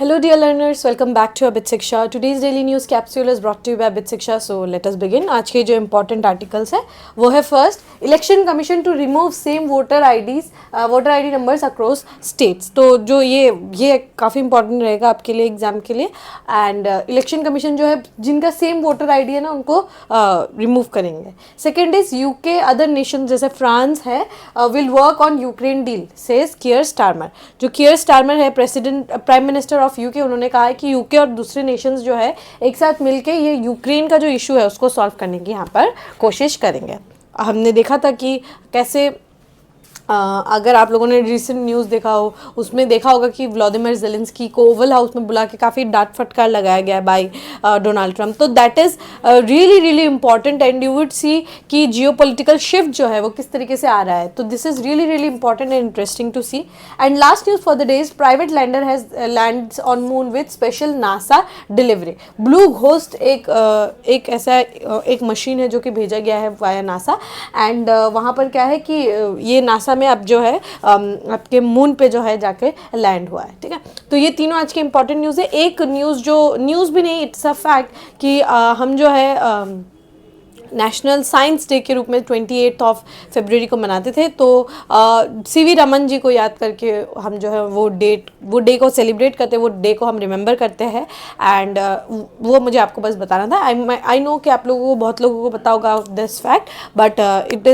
Hello dear learners, welcome back to Abit Shiksha. Today's daily news capsule is brought to you by Abit Shiksha. So let us begin. आज के जो important articles है वो है first, Election Commission to remove same voter ID numbers across states. तो जो ये काफ़ी important रहेगा आपके लिए एग्जाम के लिए. एंड इलेक्शन कमीशन जो है जिनका सेम वोटर ID है ना उनको रिमूव करेंगे. Second is UK other nation जैसे फ्रांस है will work on Ukraine deal says Keir Starmer. जो कियर स्टारमर है प्राइम मिनिस्टर ऑफ यूके, उन्होंने कहा है कि यूके और दूसरे नेशंस जो है एक साथ मिलके ये यूक्रेन का जो इशू है उसको सॉल्व करने की यहाँ पर कोशिश करेंगे. हमने देखा था कि कैसे अगर आप लोगों ने रिसेंट न्यूज़ देखा हो उसमें देखा होगा कि व्लादिमीर ज़ेलेंस्की को ओवल हाउस में बुला के काफ़ी डांट फटकार लगाया गया है बाय डोनाल्ड ट्रम्प. तो that is really important and you would see कि जियोपॉलिटिकल शिफ्ट जो है वो किस तरीके से आ रहा है. तो this is really important and interesting to see. And last news for the days, private lander has lands on moon with special NASA delivery. Blue Ghost एक ऐसा एक मशीन है जो कि भेजा गया है वाया नासा. एंड वहाँ पर क्या है कि ये नासा में अब जो है आपके मून पे जो है जाके लैंड हुआ है. ठीक है, तो ये तीनों आज के इंपॉर्टेंट न्यूज़ है. एक न्यूज़ जो न्यूज़ भी नहीं, इट्स अ फैक्ट कि हम जो है नेशनल साइंस डे के रूप में 28 फरवरी को मनाते थे. तो सीवी रमन जी को याद करके हम जो है वो डे को सेलिब्रेट करते हैं, वो डे को हम रिमेंबर करते हैं. एंड वो मुझे आपको बस बताना था. आई नो कि आप लोगों को बहुत लोगों को पता होगा this fact, but it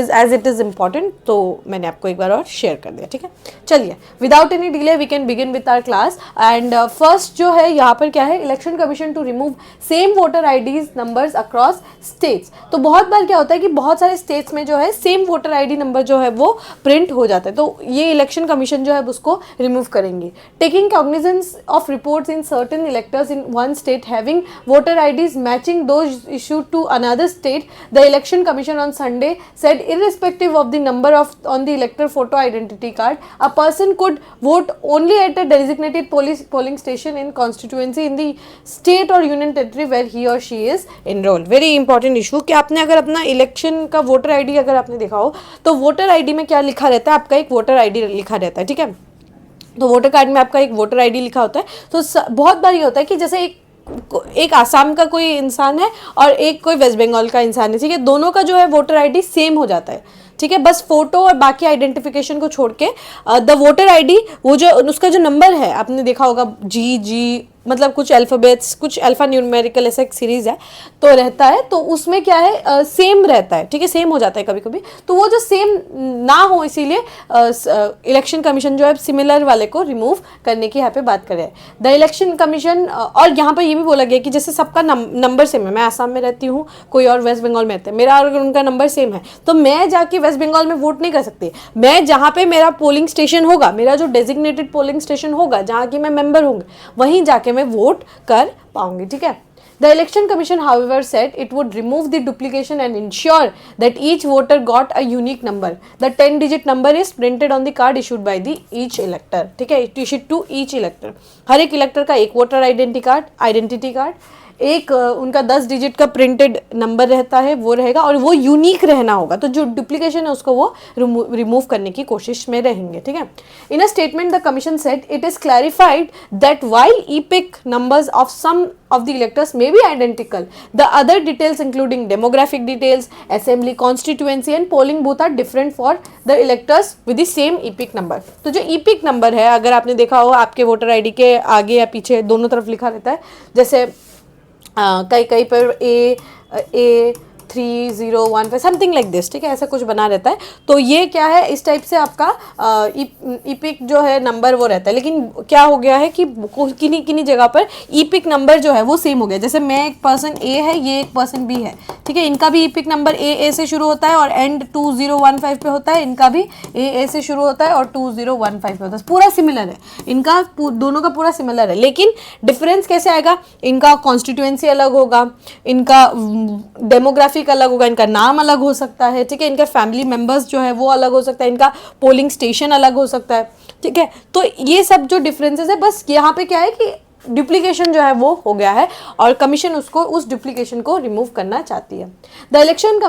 is important, तो मैंने आपको एक बार और शेयर कर दिया. ठीक है, चलिए without any delay we can begin with our class. And first जो है यहाँ पर क्या है, election commission to remove same voter IDs numbers across states. तो बहुत बार क्या होता है कि बहुत सारे स्टेट्स में जो है सेम वोटर ID नंबर जो है वो प्रिंट हो जाता है. तो ये इलेक्शन कमीशन जो है उसको रिमूव करेंगे. Taking cognizance of reports in certain electors in one state having voter IDs matching those issued to another state, the election commission on Sunday said irrespective of the number on the elector photo identity card, a person could vote only at a designated polling station in constituency in the state or union territory where he or she is enrolled. Very important issue कि आपने अगर अपना election का voter ID अगर आपने देखा हो तो वोटर ID में क्या लिखा रहता है, आपका एक वोटर ID लिखा रहता है. ठीक है, तो वोटर कार्ड में आपका एक वोटर ID लिखा होता है. तो बहुत बार ये होता है कि जैसे एक आसाम का कोई इंसान है और एक कोई वेस्ट बंगाल का इंसान है. ठीक है, दोनों का जो है वोटर ID सेम हो जाता है. ठीक है, बस फोटो और बाकी आइडेंटिफिकेशन को छोड़ के द वोटर ID वो जो उसका जो नंबर है आपने देखा होगा जी मतलब कुछ अल्फ़ाबेट्स कुछ अल्फ़ा न्यूमेरिकल ऐसा एक सीरीज़ है तो रहता है. तो उसमें क्या है सेम रहता है. ठीक है, सेम हो जाता है कभी कभी. तो वो जो सेम ना हो इसीलिए इलेक्शन कमीशन जो है सिमिलर वाले को रिमूव करने की यहाँ पे बात कर रहे हैं. द इलेक्शन कमीशन और यहाँ पर ये भी बोला गया कि जैसे सबका नंबर सेम है, मैं आसाम में रहती हूँ, कोई और वेस्ट बंगाल में रहता है, मेरा और उनका नंबर सेम है, तो मैं जाके वेस्ट बंगाल में वोट नहीं कर सकती. मैं जहाँ पे मेरा पोलिंग स्टेशन होगा, मेरा जो डेजिग्नेटेड पोलिंग स्टेशन होगा जहाँ की मैं मेंबर होंगे, वहीं जाके मैं वोट कर पाऊंगी. ठीक है. The Election Commission, however, said it would remove the duplication and ensure that each voter got a unique number. The 10-digit number is printed on the card issued by the each elector. ठीक है, issued to each elector. हर एक इलेक्टर का एक voter identity card, एक उनका 10 digit का printed number रहता है, वो रहेगा और वो यूनिक रहना होगा. तो जो डुप्लीकेशन है उसको वो रिमूव करने की कोशिश में रहेंगे. ठीक है. In a statement the commission said it is clarified that while EPIC numbers of some of the electors may be identical, the other details including demographic details, assembly constituency and polling booth are different for the electors with the same EPIC number. तो जो EPIC number है अगर आपने देखा हो आपके voter ID के आगे या पीछे दोनों तरफ लिखा रहता है, जैसे कई पर A 3015 समथिंग लाइक दिस. ठीक है, ऐसा कुछ बना रहता है. तो ये क्या है, इस टाइप से आपका ईपिक जो है नंबर वो रहता है. लेकिन क्या हो गया है कि किन्हीं जगह पर ईपिक नंबर जो है वो सेम हो गया. जैसे मैं एक पर्सन A है, ये एक पर्सन B है. ठीक है, इनका भी ईपिक नंबर A से शुरू होता है और एंड 2015 पे होता है. इनका भी A से शुरू होता है और 2015 पे होता है. पूरा सिमिलर है, इनका दोनों का पूरा सिमिलर है. लेकिन डिफरेंस कैसे आएगा, इनका कॉन्स्टिट्यूएंसी अलग होगा, इनका डेमोग्राफिक अलग होगा, इनका नाम अलग हो सकता है. ठीक है, इनका फैमिली मेंबर्स जो है वो अलग हो सकता है, इनका पोलिंग स्टेशन अलग हो सकता है. ठीक है, तो ये सब जो डिफरेंसेस है, बस यहाँ पे क्या है कि डुप्लीकेशन जो है वो हो गया है और कमीशन उसको उस डुप्लीकेशन को रिमूव करना चाहती है। The election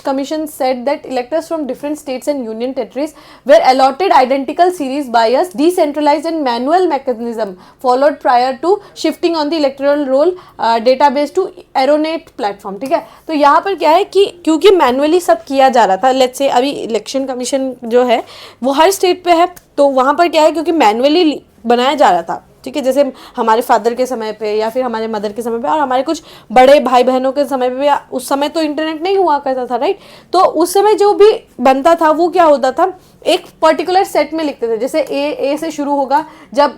commission said that electors from different states and union territories were allotted identical series by a decentralised and manual mechanism followed prior to shifting on the electoral roll database to ERONET platform. ठीक है, तो यहाँ पर क्या है कि क्योंकि manually सब किया जा रहा था, लेट्स से अभी इलेक्शन कमीशन जो है वो हर स्टेट पे है, तो वहाँ पर क्या है क्योंकि मैनुअली बनाया जा रहा था, ठीक है, जैसे हमारे फादर के समय पे या फिर हमारे मदर के समय पे और हमारे कुछ बड़े भाई बहनों के समय पे भी, उस समय तो इंटरनेट नहीं हुआ करता था, राइट। तो उस समय जो भी बनता था वो क्या होता था, एक पर्टिकुलर सेट में लिखते थे, जैसे ए से शुरू होगा, जब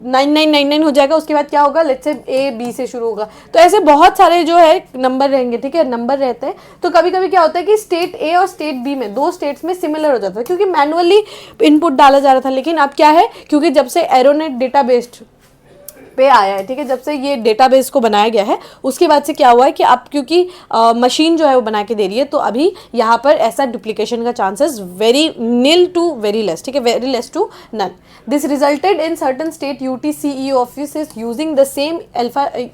9999 हो जाएगा उसके बाद क्या होगा, लेट्स से ए बी से शुरू होगा, तो ऐसे बहुत सारे जो है नंबर रहेंगे, ठीक है, नंबर रहते हैं। तो कभी कभी क्या होता है कि स्टेट ए और स्टेट बी में, दो स्टेट्स में सिमिलर हो जाता है क्योंकि मैनुअली इनपुट डाला जा रहा था। लेकिन अब क्या है, क्योंकि जब से एरोनेट डेटाबेस पे आया है, ठीक है, जब से ये डेटाबेस को बनाया गया है उसके बाद से क्या हुआ है कि अब क्योंकि मशीन जो है वो बना के दे रही है, तो अभी यहाँ पर ऐसा डुप्लीकेशन का chances very nil to very less, ठीक है, very less to none. This resulted in certain state UTCE offices using the same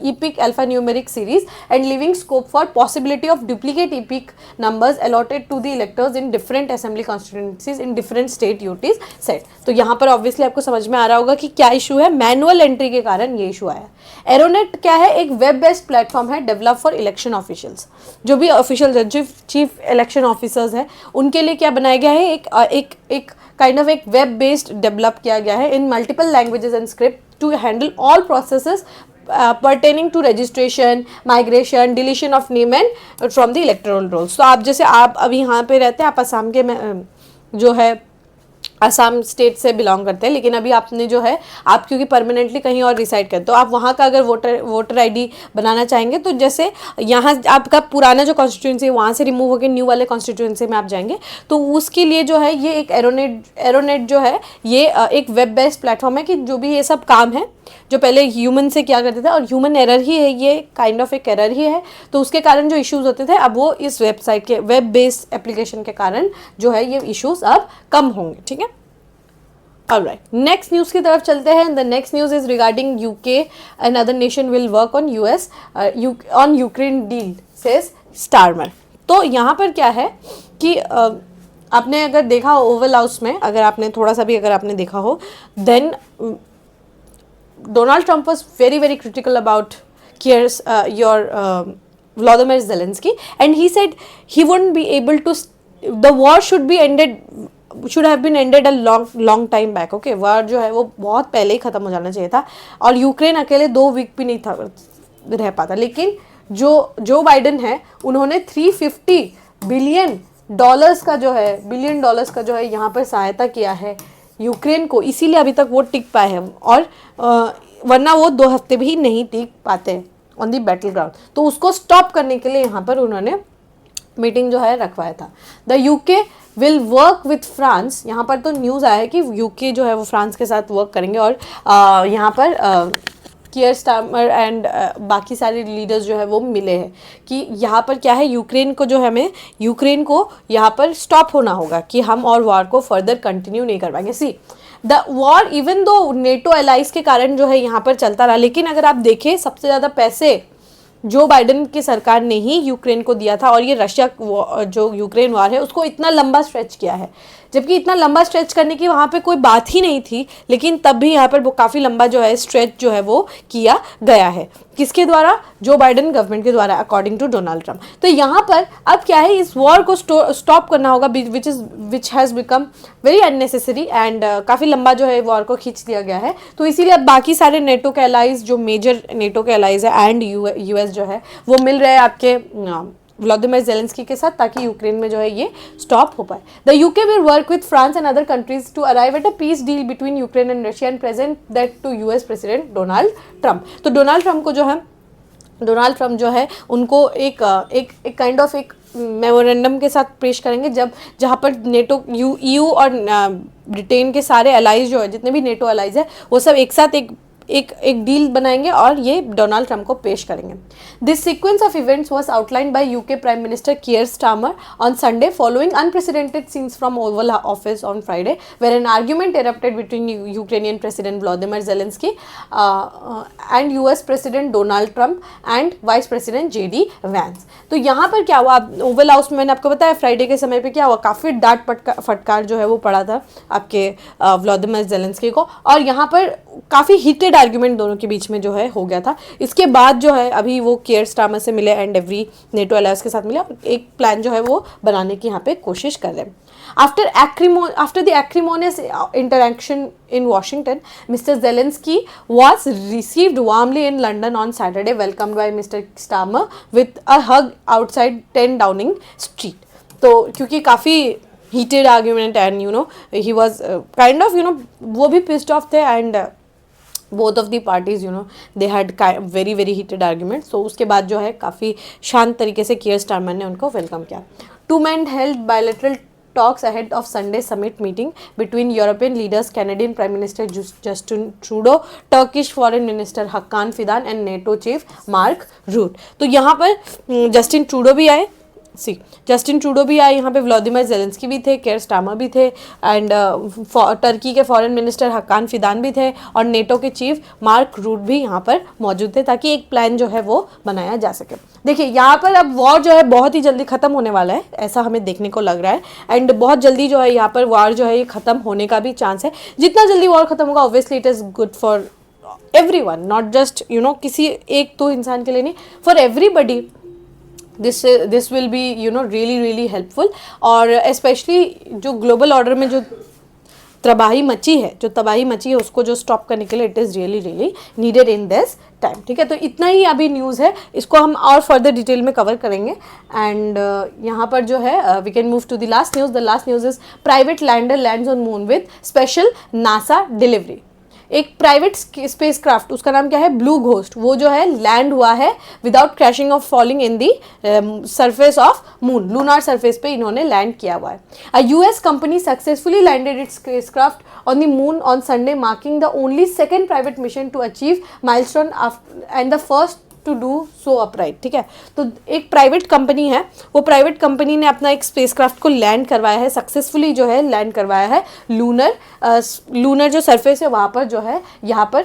EPIC alphanumeric series and leaving scope for possibility of duplicate EPIC numbers allotted to the electors in different assembly constituencies in different state UTs set। तो यहाँ पर obviously आपको समझ में आ रहा होगा कि क्या इशू है, मैनुअल एंट्री के कारण ये इशू आया। एरोनेट क्या है, एक वेब बेस्ड प्लेटफॉर्म है डेवलप फॉर इलेक्शन ऑफिशियल्स, जो भी ऑफिशियल चीफ इलेक्शन ऑफिसर्स हैं उनके लिए क्या बनाया गया है, एक काइंड ऑफ एक वेब बेस्ड डेवलप किया गया है in multiple languages and script to handle all processes pertaining to registration, migration, deletion of name and from the electoral rolls। तो आप जैसे आप अभी यहाँ पे रहते हैं, आप असम के जो है असम स्टेट से बिलोंग करते हैं, लेकिन अभी आपने जो है आप क्योंकि परमानेंटली कहीं और रिसाइड करते हो, तो आप वहाँ का अगर वोटर आईडी बनाना चाहेंगे तो जैसे यहाँ आपका पुराना जो कॉन्स्टिट्यूंसी है वहाँ से रिमूव होकर न्यू वाले कॉन्स्टिट्यूंसी में आप जाएंगे, तो उसके लिए जो है ये एक एरोनेट जो है ये एक वेब बेस्ड प्लेटफॉर्म है कि जो भी ये सब काम है जो पहले ह्यूमन से क्या करते थे, और ह्यूमन एरर ही है, ये काइंड ऑफ एक एरर ही है, तो उसके कारण जो इश्यूज होते थे अब वो इस वेबसाइट के वेब बेस्ड एप्लीकेशन के कारण जो है ये इश्यूज अब कम होंगे। ठीक है, ऑलराइट, नेक्स्ट न्यूज़ की तरफ चलते हैं। The next news is regarding UK and other nation will work on US on Ukraine deal says Starmer. तो यहाँ पर क्या है कि आपने अगर देखा हो ओवल हाउस में, अगर आपने थोड़ा सा भी अगर आपने देखा हो, then Donald Trump was very very critical about Volodymyr Zelensky, and he said he wouldn't be able to, the war should have been ended a long time back। okay, war जो है वो बहुत पहले ही ख़त्म हो जाना चाहिए था, और यूक्रेन अकेले 2 वीक भी नहीं था रह पाता। लेकिन जो बाइडन है उन्होंने $350 बिलियन का जो है यहाँ पर सहायता किया है यूक्रेन को, इसीलिए अभी तक वो टिक पाए हैं, और वरना वो 2 हफ्ते भी नहीं टिक पाते ऑन दी बैटल ग्राउंड। तो उसको स्टॉप करने के लिए यहाँ पर उन्होंने मीटिंग जो है रखवाया था। The UK will work with France, यहाँ पर तो न्यूज़ आया है कि UK जो है वो फ्रांस के साथ वर्क करेंगे, और यहाँ पर कियर स्टारमर एंड बाकी सारे लीडर्स जो है वो मिले हैं कि यहाँ पर क्या है, यूक्रेन को यहाँ पर स्टॉप होना होगा कि हम और वॉर को फर्दर कंटिन्यू नहीं कर पाएंगे। See the war even though NATO allies के कारण जो है यहाँ पर चलता रहा, लेकिन अगर आप देखें सबसे ज़्यादा पैसे जो बाइडन की सरकार ने ही यूक्रेन को दिया था, और ये रशिया जो यूक्रेन वार है उसको इतना लंबा स्ट्रेच किया है, जबकि इतना लंबा स्ट्रेच करने की वहाँ पे कोई बात ही नहीं थी, लेकिन तब भी यहाँ पर वो काफ़ी लंबा जो है स्ट्रेच जो है वो किया गया है, किसके द्वारा, जो बाइडन गवर्नमेंट के द्वारा, अकॉर्डिंग टू डोनाल्ड ट्रम्प। तो यहाँ पर अब क्या है, इस वॉर को स्टॉप करना होगा which has become very unnecessary, and काफ़ी लंबा जो है वॉर को खींच दिया गया है। तो इसीलिए अब बाकी सारे नेटो के एलाइज, जो मेजर नेटो के एलाइज है एंड US जो है वो मिल रहे हैं आपके व्लादिमीर जेलेंस्की के साथ, ताकि यूक्रेन में जो है ये स्टॉप हो पाए। The UK will work with France and other countries to arrive at a peace deal between Ukraine and Russia and present that to US president Donald Trump. तो डोनाल्ड ट्रम्प जो है उनको एक काइंड ऑफ एक memorandum के साथ पेश करेंगे, जहाँ पर नेटो EU और ब्रिटेन के सारे एलाइज जो है, जितने भी नेटो एलाइज है, वो सब एक साथ एक एक डील बनाएंगे और ये डोनाल्ड ट्रंप को पेश करेंगे. This sequence of events was outlined by UK prime minister Keir Starmer on Sunday following unprecedented scenes from Oval Office on Friday where an argument erupted between Ukrainian President Volodymyr Zelensky and US President Donald Trump and Vice President JD Vance. तो यहाँ पर क्या हुआ, Oval house में मैंने आपको बताया Friday के समय पे क्या हुआ, काफ़ी डांट फटकार जो है वो पड़ा था आपके व्लादिमीर जेलेंस्की को, और यहाँ पर काफ़ी हीटेड आर्ग्यूमेंट दोनों के बीच में जो है हो गया था. इसके बाद जो है अभी वो कियर स्टार्मर से मिले एंड एवरी नेटो अलायंस के साथ मिले, एक प्लान जो है वो बनाने की यहाँ पे कोशिश कर रहे हैं. After the acrimonious interaction in Washington, Mr. Zelensky was received warmly in London on Saturday, welcomed by Mr. Starmer with a hug outside 10 Downing Street. तो क्योंकि काफ़ी heated argument and he was kind of वो भी pissed off थे and both of the parties they had very very heated argument. So उसके बाद जो है काफ़ी शांत तरीके से कियर स्टारमर ने उनको वेलकम किया. Two men held bilateral talks ahead of Sunday's summit meeting between European leaders, Canadian Prime Minister Justin Trudeau, Turkish Foreign Minister Hakan Fidan and NATO Chief Mark Rutte. तो यहाँ पर जस्टिन ट्रूडो भी आए, Justin Trudeau भी आए यहाँ पे, Vladimir Zelensky भी थे, कियर स्टार्मर भी थे एंड टर्की के फॉरेन मिनिस्टर हकान फिदान भी थे और नेटो के चीफ मार्क रूट भी यहाँ पर मौजूद थे ताकि एक प्लान जो है वो बनाया जा सके. देखिए यहाँ पर अब वॉर जो है बहुत ही जल्दी ख़त्म होने वाला है, ऐसा हमें देखने को लग रहा है एंड बहुत जल्दी जो है यहाँ पर वॉर जो है ये ख़त्म होने का भी चांस है. जितना जल्दी वॉर ख़त्म होगा obviously it is good for everyone, not just किसी एक दो इंसान के लिए नहीं, for everybody. this will be really really helpful. और especially जो ग्लोबल ऑर्डर में जो तबाही मची है उसको जो स्टॉप करने के लिए it is really really needed in this time. ठीक है, तो इतना ही अभी न्यूज़ है, इसको हम और फर्दर डिटेल में कवर करेंगे. एंड यहाँ पर जो है we can move to the last news. The last news is private lander lands on moon with special NASA delivery. एक प्राइवेट स्पेसक्राफ्ट, उसका नाम क्या है, ब्लू घोस्ट, वो जो है लैंड हुआ है without crashing of falling in the surface of moon. Lunar surface पे इन्होंने लैंड किया हुआ है. A US company successfully landed its spacecraft on the moon on Sunday, marking the only second private mission to achieve milestone and the first to do so upright. ठीक है, तो एक private company है, वो private company ने अपना एक spacecraft को लैंड करवाया है, सक्सेसफुली जो है लैंड करवाया है लूनर जो सरफेस है वहाँ पर जो है यहाँ पर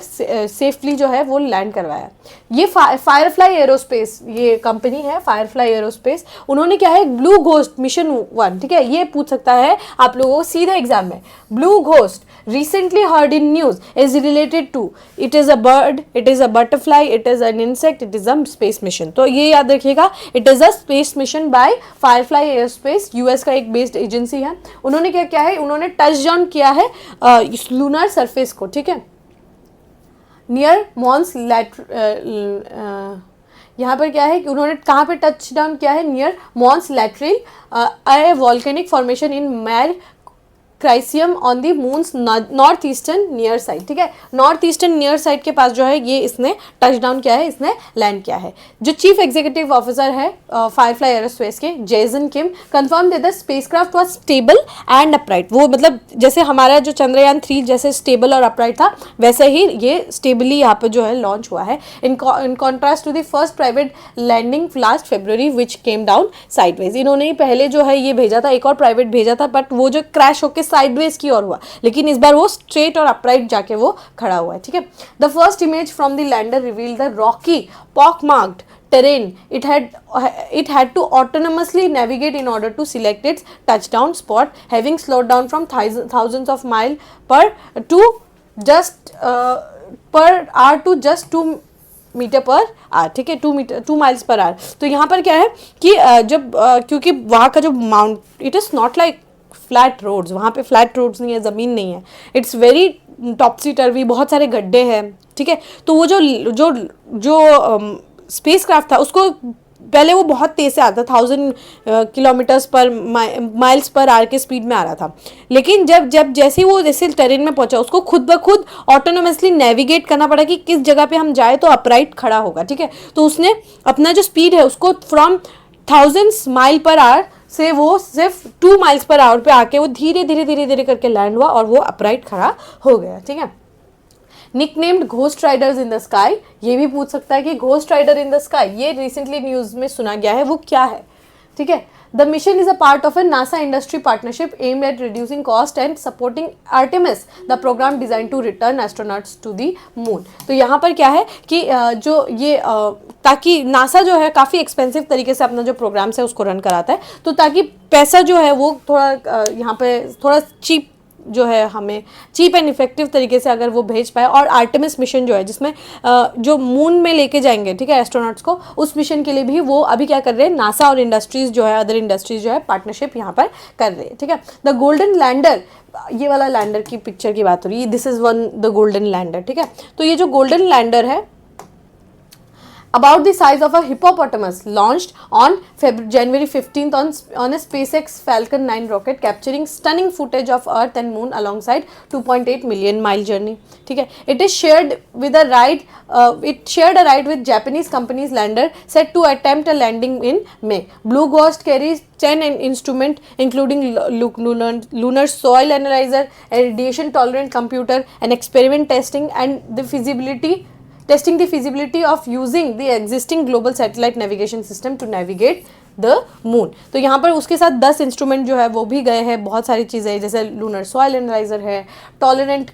सेफली जो है वो लैंड करवाया है. ये फायरफ्लाई एरोस्पेस ये कंपनी है, फायरफ्लाई एरोस्पेस. उन्होंने क्या है, ब्लू घोस्ट मिशन 1. ठीक है, ये पूछ सकता है आप लोगों को सीधे एग्जाम में. Blue ghost recently heard in news is related to, it is a bird, it is a butterfly, it is an insect, it is a space mission. तो ये याद रखिएगा, it is a space mission by Firefly Aerospace, US का एक based agency है. उन्होंने क्या किया है, उन्होंने टच डाउन किया है इस लूनर सरफेस को. ठीक है, नियर मॉन्स यहाँ पर क्या है कि उन्होंने कहाँ पे टच डाउन किया है, near Mons Latreille a volcanic formation in Mare Crisium on the moon's north eastern near side. ठीक है, नॉर्थ ईस्टर्न नियर साइड के पास जो है ये इसने टच डाउन किया है, इसने लैंड किया है. जो चीफ एग्जीक्यूटिव ऑफिसर है फायरफ्लाई एरोस्पेस के, Jason Kim, confirm that the spacecraft was stable and upright. वो मतलब जैसे हमारा जो चंद्रयान 3 जैसे स्टेबल और अपराइट था वैसे ही ये स्टेबली यहाँ पर जो है लॉन्च हुआ है, in contrast to the first private landing last February which came down sideways. इन्होंने ही पहले जो है ये भेजा था, एक और प्राइवेट भेजा था, बट वो जो क्रैश होकर साइडवेज की ओर हुआ, लेकिन इस बार वो स्ट्रेट और अपराइट जाके वो खड़ा हुआ है. ठीक है, the first image from the lander revealed the Rocky pock-marked terrain it had to autonomously navigate in order to select its touchdown spot, having slowed down from thousands of miles per hour to just 2 metre पर are. ठीक है, 2 miles per are. तो यहाँ पर क्या है कि जब क्योंकि वहाँ का जो mount, it is not like flat roads, वहाँ पे फ्लैट रोड्स नहीं है, ज़मीन नहीं है, इट्स वेरी टॉपसी टर्वी, बहुत सारे गड्ढे हैं. ठीक है, तो वो जो स्पेस क्राफ्ट था उसको पहले वो बहुत तेज़ से आता, 1000 किलोमीटर्स पर माइल्स पर आर के स्पीड में आ रहा था. लेकिन जब जैसे ही वो जैसे टेरेन में पहुंचा, उसको खुद ब खुद ऑटोनोमसली नेविगेट करना पड़ा कि किस जगह पे हम जाए तो अपराइट खड़ा होगा. ठीक है, तो उसने अपना जो स्पीड है उसको फ्रॉम 1000 माइल पर आवर से वो सिर्फ 2 माइल्स पर आवर पे आके वो धीरे धीरे करके लैंड हुआ और वो अपराइट खड़ा हो गया. ठीक है, nicknamed Ghost Riders in the Sky, ये भी पूछ सकता है कि Ghost Rider in the Sky ये रिसेंटली न्यूज़ में सुना गया है, वो क्या है, ठीक है। The mission is a part of a NASA industry partnership aimed at reducing cost and supporting Artemis, the program design to return astronauts to the moon. तो यहाँ पर क्या है कि जो ये ताकि नासा जो है काफ़ी एक्सपेंसिव तरीके से अपना जो प्रोग्राम्स है उसको रन कराता है, तो ताकि पैसा जो है वो थोड़ा यहाँ पे थोड़ा चीप जो है हमें चीप एंड इफेक्टिव तरीके से अगर वो भेज पाए, और आर्टेमिस मिशन जो है जिसमें जो मून में लेके जाएंगे, ठीक है, एस्ट्रोनॉट्स को, उस मिशन के लिए भी वो अभी क्या कर रहे हैं, नासा और इंडस्ट्रीज जो है, अदर इंडस्ट्रीज जो है पार्टनरशिप यहाँ पर कर रहे हैं, ठीक है। द गोल्डन लैंडर, ये वाला लैंडर की पिक्चर की बात हो रही है, this is one the golden lander, ठीक है। तो ये जो गोल्डन लैंडर है about the size of a hippopotamus launched on January 15th on a SpaceX Falcon 9 rocket, capturing stunning footage of Earth and Moon alongside 2.8 million mile journey, ठीक है। It is shared with a ride it shared a ride with Japanese company's lander set to attempt a landing in May. Blue Ghost carries 10 instruments including lunar soil analyzer, a radiation tolerant computer, an experiment testing the feasibility of using the existing global satellite navigation system to navigate the moon. तो यहाँ पर उसके साथ 10 instrument जो है वो भी गए हैं, बहुत सारी चीज़ें जैसे लूनर सॉइल एनालाइजर है,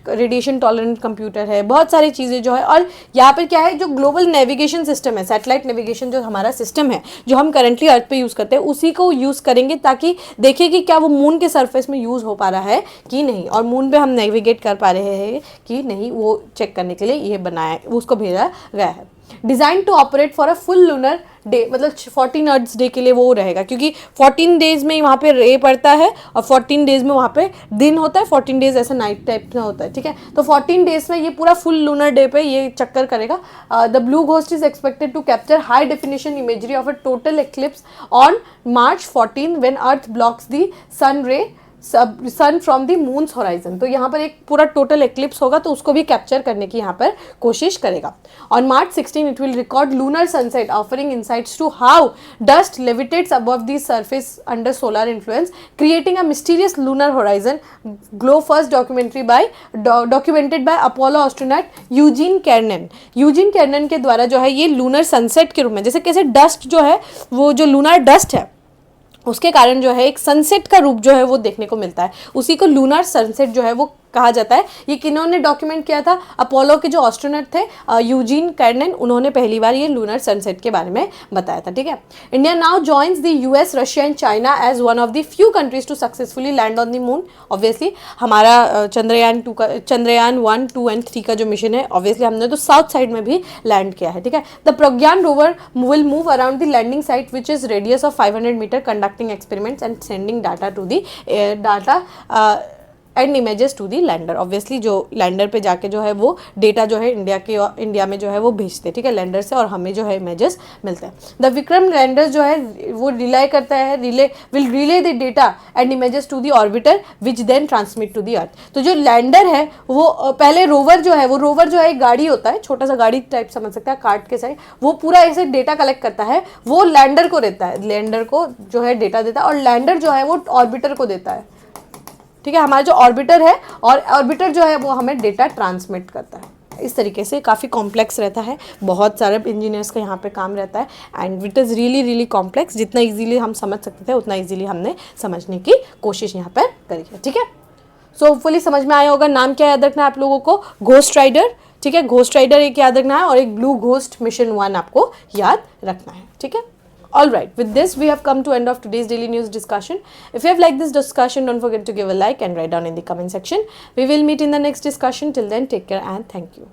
रेडिएशन टॉलरेंट कंप्यूटर है, बहुत सारी चीज़ें जो है। और यहाँ पर क्या है, जो ग्लोबल नेविगेशन सिस्टम है, सैटेलाइट नेविगेशन जो हमारा सिस्टम है जो हम करंटली अर्थ पे यूज़ करते हैं, उसी को यूज़ करेंगे ताकि देखें कि क्या वो मून के सरफेस में यूज़ हो पा रहा है कि नहीं, और मून पे हम नेविगेट कर पा रहे हैं कि नहीं, वो चेक करने के लिए ये बनाया, उसको भेजा गया है। Design to operate for a full lunar day, मतलब 14 अर्थ डे के लिए वो रहेगा, क्योंकि 14 डेज में वहाँ पे रे पड़ता है और 14 डेज में वहाँ पे दिन होता है, 14 डेज ऐसा नाइट टाइप में होता है, ठीक है। तो 14 डेज में ये पूरा फुल लूनर डे पे ये चक्कर करेगा। The Blue Ghost is expected to capture high definition imagery of a total eclipse on March 14 when earth blocks the sun from the moon's horizon. तो यहाँ पर एक पूरा टोटल एक्लिप्स होगा, तो उसको भी कैप्चर करने की यहाँ पर कोशिश करेगा। On March 16 it will record lunar sunset offering insights to how dust levitates above the surface under solar influence, creating a mysterious lunar horizon. Glow first documented by Apollo astronaut Eugene Cernan के द्वारा जो है ये lunar sunset के रूप में, जैसे कैसे डस्ट जो है वो जो लूनर डस्ट है उसके कारण जो है एक सनसेट का रूप जो है वो देखने को मिलता है, उसी को लूनर सनसेट जो है वो कहा जाता है। ये किन्होंने डॉक्यूमेंट किया था, अपोलो के जो एस्ट्रोनॉट थे यूजीन कैर्नन, उन्होंने पहली बार ये लूनर सनसेट के बारे में बताया था, ठीक है। India now joins the US, Russia and China as one of the few countries to successfully land on the moon. Obviously हमारा चंद्रयान 1, 2 एंड 3 का जो मिशन है, ऑब्वियसली हमने तो साउथ साइड में भी लैंड किया है, ठीक है। The Pragyan rover will move around the landing site which is radius of 500 meter, conducting experiments and sending data to the and images to the lander. Obviously जो लैंडर पे जाके जो है वो डेटा जो है इंडिया में जो है वो भेजते हैं, ठीक है, लैंडर से, और हमें जो है इमेजेस मिलते हैं। द विक्रम लैंडर जो है वो रिलाई करता है, will relay the data and images to the orbiter which then transmit to the earth. तो जो लैंडर है वो पहले रोवर जो है एक गाड़ी होता है, छोटा सा गाड़ी टाइप समझ सकता है, कार्ट के साइड, वो पूरा ऐसे डेटा कलेक्ट करता है, वो लैंडर को देता है, लैंडर को जो है डेटा देता है, और लैंडर जो है वो ऑर्बिटर को देता है, ठीक है। हमारा जो ऑर्बिटर है, और ऑर्बिटर जो है वो हमें डेटा ट्रांसमिट करता है। इस तरीके से काफ़ी कॉम्प्लेक्स रहता है, बहुत सारे इंजीनियर्स का यहाँ पे काम रहता है, and it is really complex. जितना इजीली हम समझ सकते थे उतना इजीली हमने समझने की कोशिश यहाँ पर करी है, ठीक है। सो होपफुली समझ में आया होगा। नाम क्या याद रखना है आप लोगों को, घोस्ट राइडर, ठीक है, घोस्ट राइडर एक याद रखना है, और एक ब्लू घोस्ट मिशन 1 आपको याद रखना है, ठीक है। All right, with this we have come to end of today's daily news discussion. If you have liked this discussion, don't forget to give a like and write down in the comment section. We will meet in the next discussion. Till then, take care and thank you.